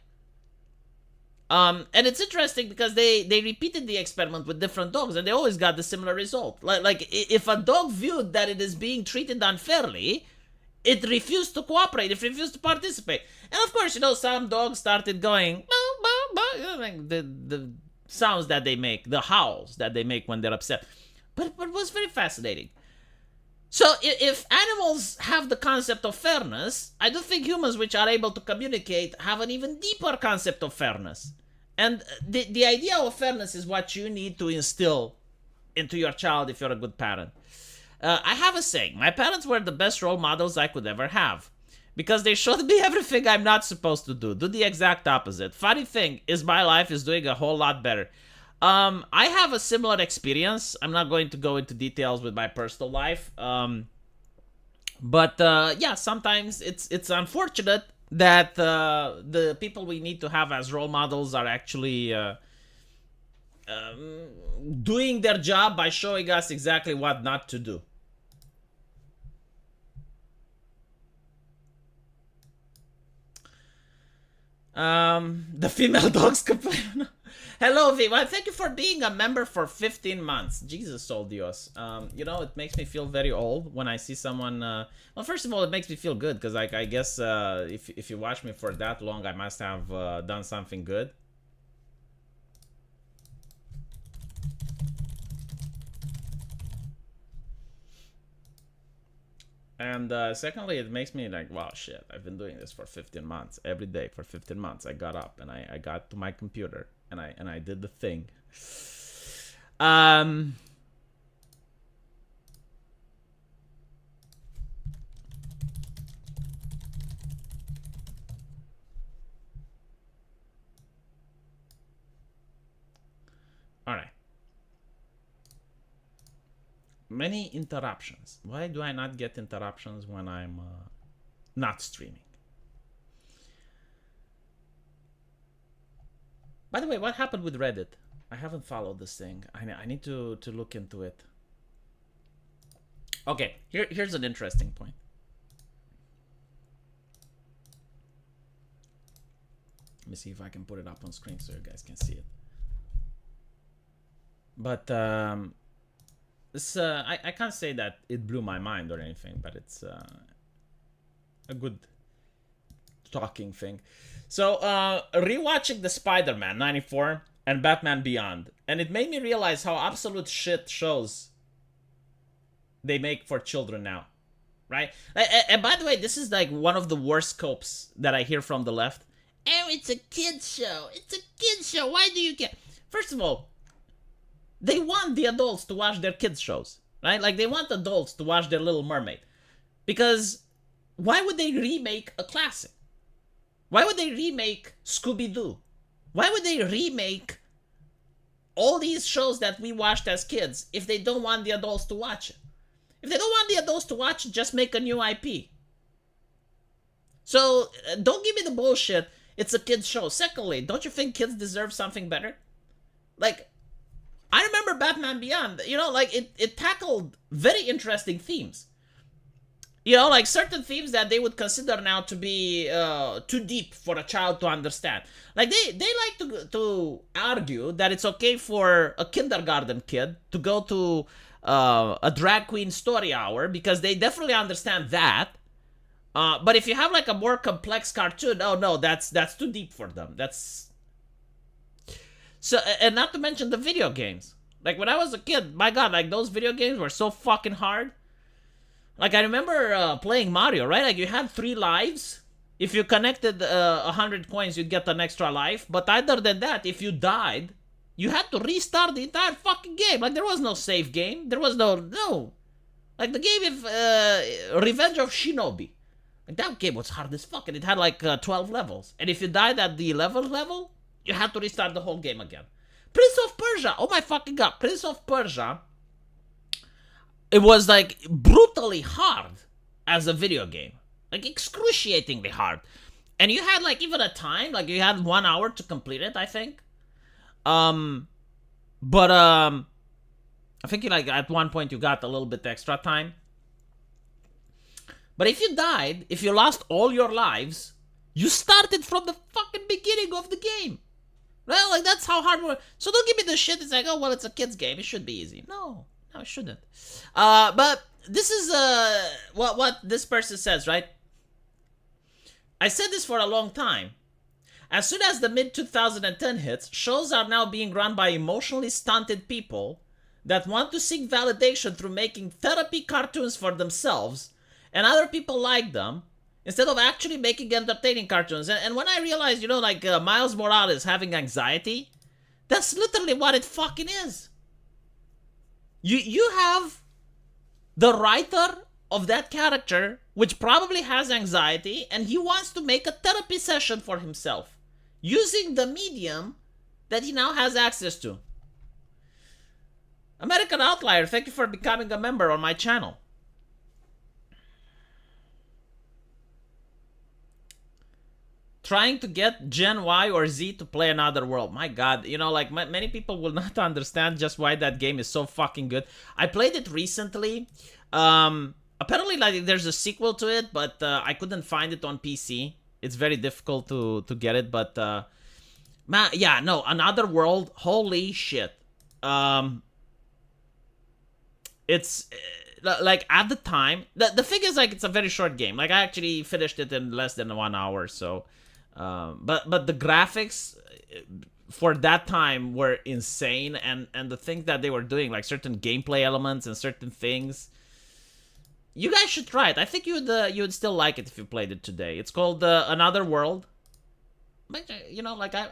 And it's interesting because they repeated the experiment with different dogs, and they always got the similar result. Like if a dog viewed that it is being treated unfairly, it refused to cooperate. It refused to participate. And of course, some dogs started going, bow, bow, bow, like the sounds that they make, the howls that they make when they're upset. But it was very fascinating. So if animals have the concept of fairness, I do think humans, which are able to communicate, have an even deeper concept of fairness. And the idea of fairness is what you need to instill into your child if you're a good parent. I have a saying. My parents were the best role models I could ever have, because they showed me everything I'm not supposed to do. Do the exact opposite. Funny thing is, my life is doing a whole lot better. I have a similar experience. I'm not going to go into details with my personal life. But yeah, sometimes it's unfortunate that the people we need to have as role models are actually doing their job by showing us exactly what not to do. The female dogs complain. Hello, V. Well, thank you for being a member for 15 months. Jesus, oh Dios. It makes me feel very old when I see someone. Well, first of all, it makes me feel good because, like, I guess if you watch me for that long, I must have done something good. And secondly, it makes me like, wow, shit, I've been doing this for 15 months. Every day for 15 months. I got up and I got to my computer and I did the thing. All right. Many interruptions. Why do I not get interruptions when I'm not streaming? By the way, what happened with Reddit? I haven't followed this thing. I need to look into it. Okay, here's an interesting point. Let me see if I can put it up on screen so you guys can see it. But this I can't say that it blew my mind or anything, but it's a good talking thing. So rewatching the Spider-Man 94 and Batman Beyond, and it made me realize how absolute shit shows they make for children now, right? And by the way, this is like one of the worst scopes that I hear from the left. Oh, it's a kid's show. It's a kid's show. Why do you care? First of all, they want the adults to watch their kids' shows, right? Like, they want adults to watch their Little Mermaid. Because why would they remake a classic? Why would they remake Scooby-Doo? Why would they remake all these shows that we watched as kids if they don't want the adults to watch it? If they don't want the adults to watch it, just make a new IP. So, don't give me the bullshit, it's a kid's show. Secondly, don't you think kids deserve something better? Like, I remember Batman Beyond, it tackled very interesting themes. Like certain themes that they would consider now to be too deep for a child to understand. Like, they like to argue that it's okay for a kindergarten kid to go to a drag queen story hour because they definitely understand that. But if you have like a more complex cartoon, oh no, that's too deep for them. So, and not to mention the video games. Like, when I was a kid, my god, like, those video games were so fucking hard. Like, I remember playing Mario, right? Like, you had 3 lives. If you connected 100 coins, you'd get an extra life. But other than that, if you died, you had to restart the entire fucking game. Like, there was no save game. There was no. Like, the game of Revenge of Shinobi. Like, that game was hard as fuck. And it had, like, 12 levels. And if you died at the 11th level, you had to restart the whole game again. Prince of Persia. Oh my fucking god. Prince of Persia. It was like brutally hard as a video game. Like excruciatingly hard. And you had like even a time. Like you had 1 hour to complete it, I think. I think like at one point you got a little bit extra time. But if you died, if you lost all your lives, you started from the fucking beginning of the game. Well, like that's how hard work. So don't give me the shit. It's like, oh well, it's a kids game. It should be easy. No, no, it shouldn't. But this is what this person says, right? I said this for a long time. As soon as the mid 2010 hits, shows are now being run by emotionally stunted people that want to seek validation through making therapy cartoons for themselves and other people like them, instead of actually making entertaining cartoons. And when I realized, you know, like Miles Morales having anxiety, that's literally what it fucking is. You have the writer of that character, which probably has anxiety, and he wants to make a therapy session for himself using the medium that he now has access to. American Outlier, thank you for becoming a member on my channel. Trying to get Gen Y or Z to play Another World. My god, you know, like many people will not understand just why that game is so fucking good. I played it recently. Apparently, like, there's a sequel to it, but I couldn't find it on PC. It's very difficult to get it, but man, yeah, no, Another World, holy shit. It's like at the time, the thing is, like, it's a very short game. Like, I actually finished it in less than 1 hour, so but the graphics for that time were insane, and the things that they were doing, like certain gameplay elements and certain things, you guys should try it. I think you would still like it if you played it today. It's called Another World. But, you know, like I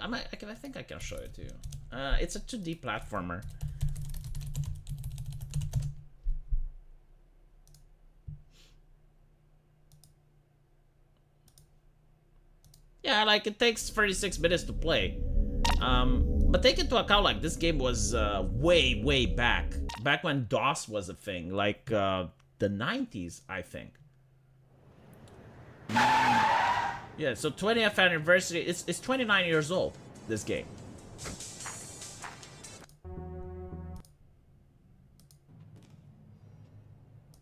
think I can show it to you. It's a 2D platformer. Yeah, like, it takes 36 minutes to play. But take into account, like, this game was way back when DOS was a thing, like the 90s, I think. Yeah, so 20th anniversary. It's 29 years old, this game.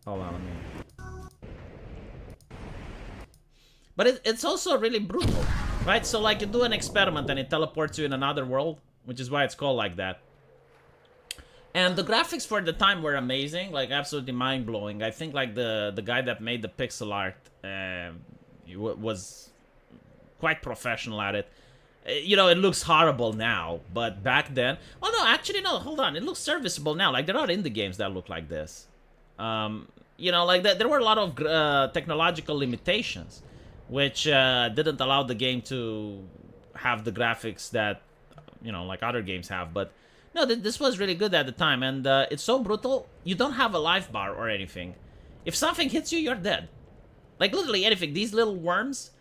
Hold on, let me. But it's also really brutal, right? So, like, you do an experiment and it teleports you in another world, which is why it's called like that. And the graphics for the time were amazing, like, absolutely mind-blowing. I think, like, the guy that made the pixel art was quite professional at it. You know, it looks horrible now, but back then... Oh, no, actually, no, hold on. It looks serviceable now. Like, there are indie games that look like this. You know, like, there were a lot of technological limitations, which didn't allow the game to have the graphics that, you know, like other games have. But no, this was really good at the time, and it's so brutal. You don't have a life bar or anything. If something hits you, you're dead. Like, literally anything. These little worms,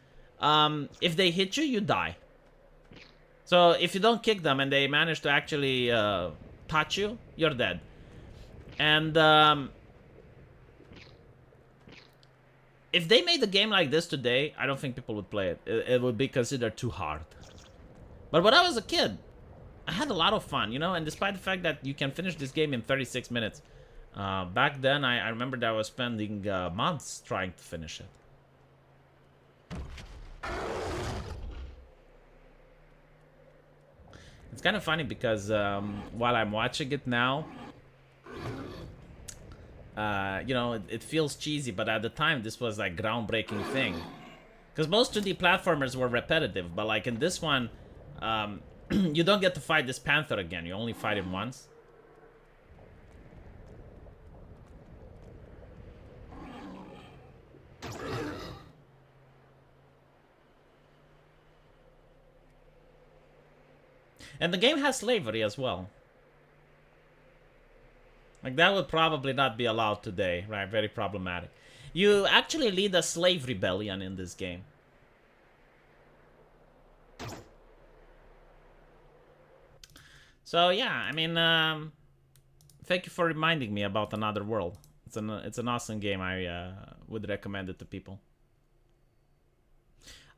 if they hit you, you die. So if you don't kick them and they manage to actually touch you, you're dead. And if they made a game like this today, I don't think people would play it. It would be considered too hard. But when I was a kid, I had a lot of fun, you know? And despite the fact that you can finish this game in 36 minutes, back then I remember that I was spending months trying to finish it. It's kind of funny because while I'm watching it now, you know, it feels cheesy, but at the time, this was, like, groundbreaking thing. Because most 2D platformers were repetitive, but, like, in this one, you don't get to fight this panther again. You only fight him once. And the game has slavery as well. Like, that would probably not be allowed today, right? Very problematic. You actually lead a slave rebellion in this game. So, yeah, I mean, thank you for reminding me about Another World. It's an awesome game. I would recommend it to people.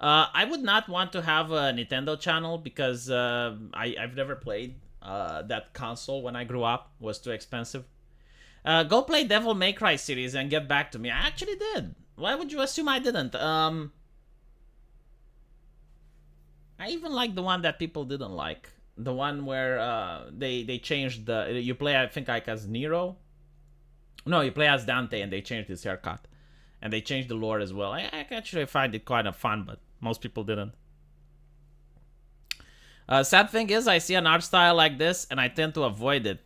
I would not want to have a Nintendo channel because I've never played that console when I grew up. It was too expensive. Go play Devil May Cry series and get back to me. I actually did. Why would you assume I didn't? I even like the one that people didn't like. The one where they changed the you play, I think, like as Nero. No, you play as Dante, and they changed his haircut, and they changed the lore as well. I actually find it kind of fun, but most people didn't. Sad thing is, I see an art style like this, and I tend to avoid it.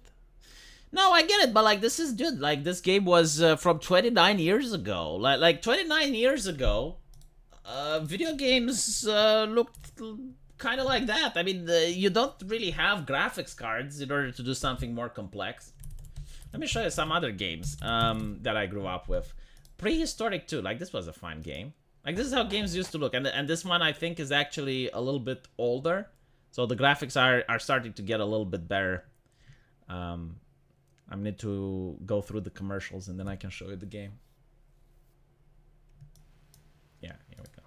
No, I get it, but like this is good. Like this game was from 29 years ago. Like 29 years ago, video games looked kind of like that. I mean, you don't really have graphics cards in order to do something more complex. Let me show you some other games that I grew up with. Prehistoric 2, like this was a fun game. Like this is how games used to look, and this one I think is actually a little bit older, so the graphics are starting to get a little bit better. I need to go through the commercials and then I can show you the game. Yeah, here we go.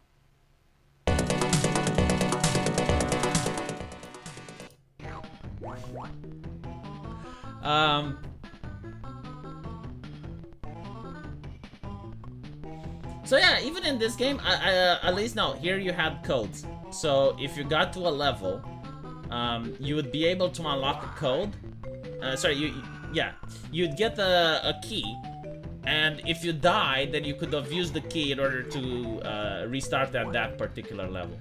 So yeah, even in this game, at least now, here you had codes. So if you got to a level, you would be able to unlock a code. You'd get a key, and if you died, then you could have used the key in order to restart at that particular level.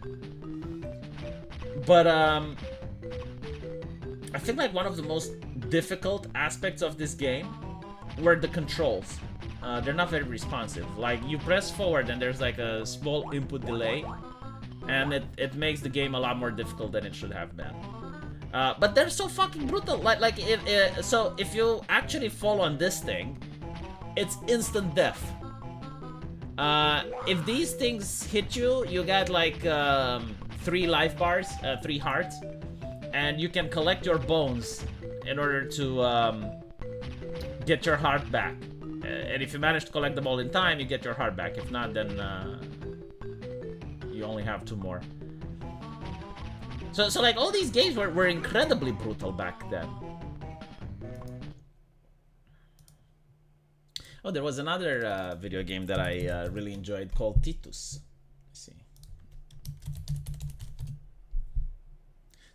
But I think like one of the most difficult aspects of this game were the controls. They're not very responsive. Like you press forward and there's like a small input delay, and it makes the game a lot more difficult than it should have been. But they're so fucking brutal. So if you actually fall on this thing, it's instant death. If these things hit you, you get like 3 life bars, 3 hearts, and you can collect your bones in order to get your heart back. And if you manage to collect them all in time, you get your heart back. If not, then you only have 2 more. So like all these games were incredibly brutal back then. Oh, there was another video game that I really enjoyed called Titus. Let's see.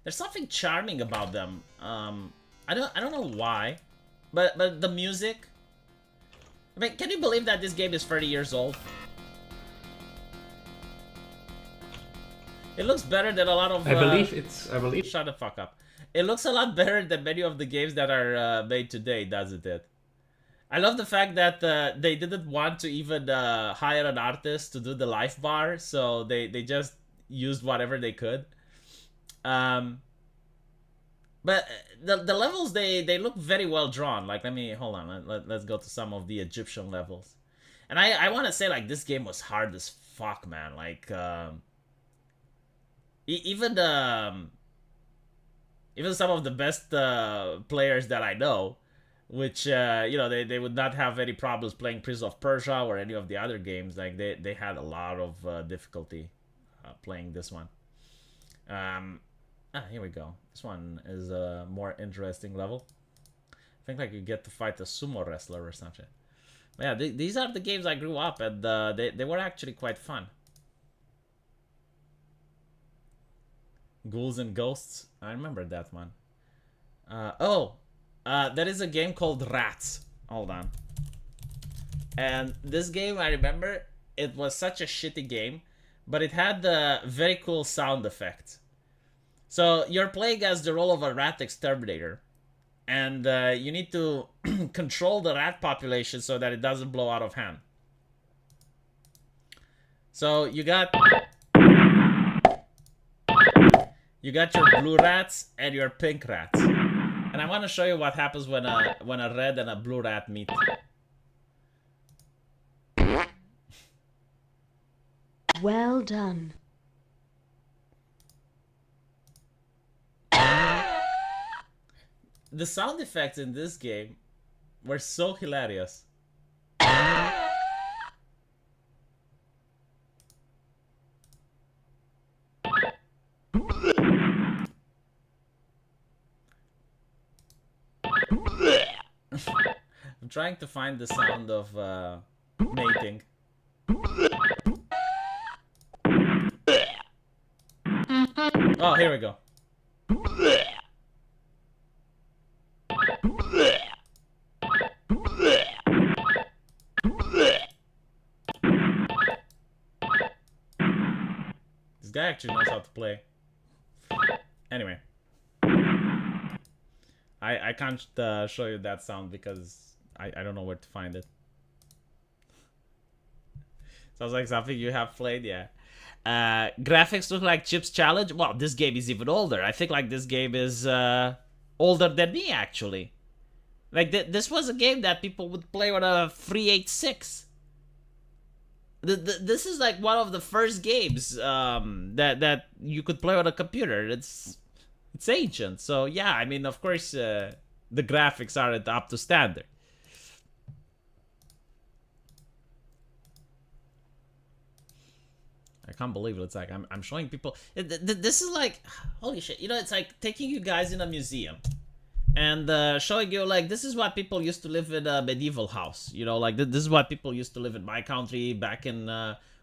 There's something charming about them. I don't know why, but the music. I mean, can you believe that this game is 30 years old? It looks better than a lot of... I believe. Shut the fuck up. It looks a lot better than many of the games that are made today, doesn't it? I love the fact that they didn't want to even hire an artist to do the life bar, so they just used whatever they could. But the levels, they look very well drawn. Like, hold on, let's go to some of the Egyptian levels. And I want to say, like, this game was hard as fuck, man. Like, even some of the best players that I know, which, you know, they would not have any problems playing Prince of Persia or any of the other games. Like, they had a lot of difficulty playing this one. Here we go. This one is a more interesting level. I think like you get to fight a sumo wrestler or something. But yeah, these are the games I grew up, and they were actually quite fun. Ghouls and Ghosts. I remember that one. There is a game called Rats. Hold on. And this game, I remember, it was such a shitty game, but it had a very cool sound effect. So you're playing as the role of a rat exterminator, and you need to control the rat population so that it doesn't blow out of hand. So you got your blue rats and your pink rats, and I want to show you what happens when a red and a blue rat meet. Well done. The sound effects in this game were so hilarious. I'm trying to find the sound of mating. Oh, here we go. guy actually knows how to play. Anyway. I can't show you that sound because I don't know where to find it. Sounds like something you have played, yeah. Graphics look like Chip's Challenge. Well, this game is even older. I think like this game is older than me, actually. Like this was a game that people would play on a 386. This is like one of the first games that you could play on a computer. It's ancient, so yeah. I mean, of course, the graphics aren't up to standard. I can't believe it. It's like I'm showing people. This is like, holy shit. You know, it's like taking you guys in a museum and showing you like this is what people used to live in a medieval house. You know, like this is what people used to live in my country back in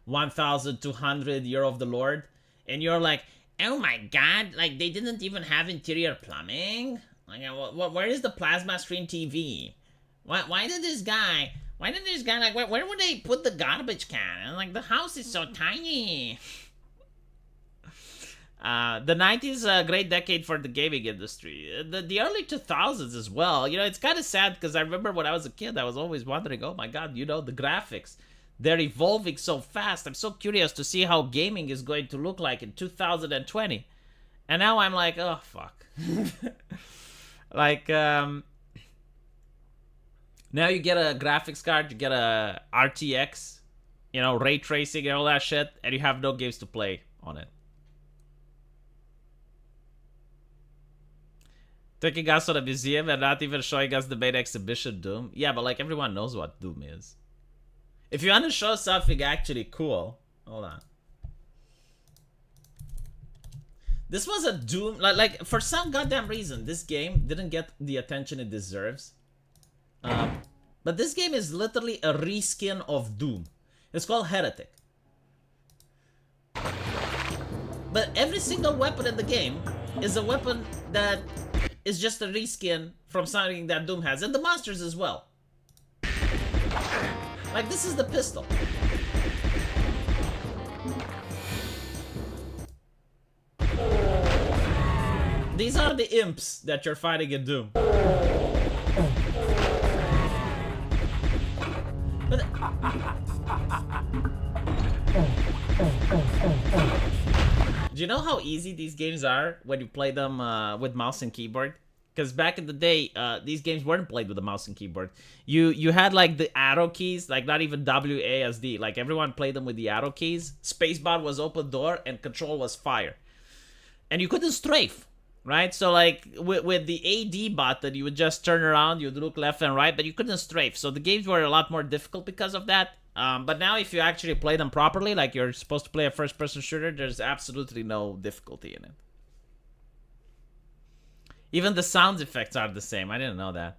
1200 Year of the Lord, and you're like, oh my god, like they didn't even have interior plumbing. Like, where is the plasma screen TV? Why did this guy like where would they put the garbage can? And like the house is so tiny. The 90s a great decade for the gaming industry. The early 2000s as well. You know, it's kind of sad because I remember when I was a kid, I was always wondering, oh my god, you know, the graphics, they're evolving so fast. I'm so curious to see how gaming is going to look like in 2020. And now I'm like, oh fuck. Like now you get a graphics card, you get a RTX, you know, ray tracing and all that shit, and you have no games to play on it. Taking us to the museum and not even showing us the main exhibition, Doom. Yeah, but like everyone knows what Doom is. If you want to show something actually cool, hold on. This was a Doom, like for some goddamn reason, this game didn't get the attention it deserves. But this game is literally a reskin of Doom. It's called Heretic. But every single weapon in the game is a weapon that is just a reskin from something that Doom has. And the monsters as well. Like, this is the pistol. These are the imps that you're fighting in Doom. But do you know how easy these games are when you play them with mouse and keyboard? Because back in the day, these games weren't played with a mouse and keyboard. You had like the arrow keys, like not even WASD. Like everyone played them with the arrow keys. Spacebar was open door and control was fire. And you couldn't strafe, right? So like with the AD button, you would just turn around, you'd look left and right, but you couldn't strafe. So the games were a lot more difficult because of that. But now if you actually play them properly, like you're supposed to play a first-person shooter, there's absolutely no difficulty in it. Even the sound effects are the same. I didn't know that.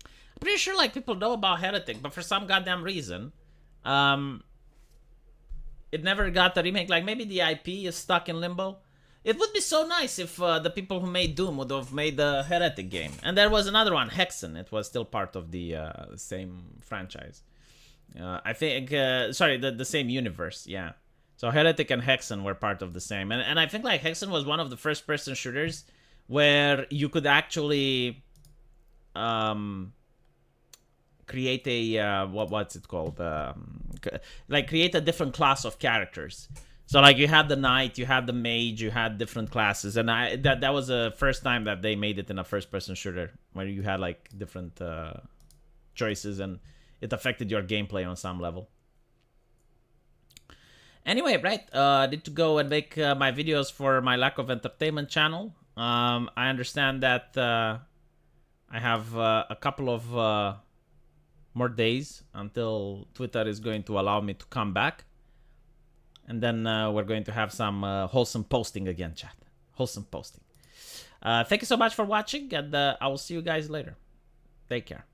I'm pretty sure like people know about Heretic, but for some goddamn reason, it never got the remake. Like maybe the IP is stuck in limbo. It would be so nice if the people who made Doom would have made the Heretic game. And there was another one, Hexen. It was still part of the same franchise. I think, sorry, the same universe, yeah. So Heretic and Hexen were part of the same. And I think like Hexen was one of the first person shooters where you could actually create a, what's it called? Like create a different class of characters. So like you had the knight, you had the mage, you had different classes. And that was the first time that they made it in a first person shooter where you had like different choices and it affected your gameplay on some level. Anyway, right, I need to go and make my videos for my Lack of Entertainment channel. I understand that I have a couple of more days until Twitter is going to allow me to come back. And then we're going to have some wholesome posting again, chat. Wholesome posting. Thank you so much for watching, and I will see you guys later. Take care.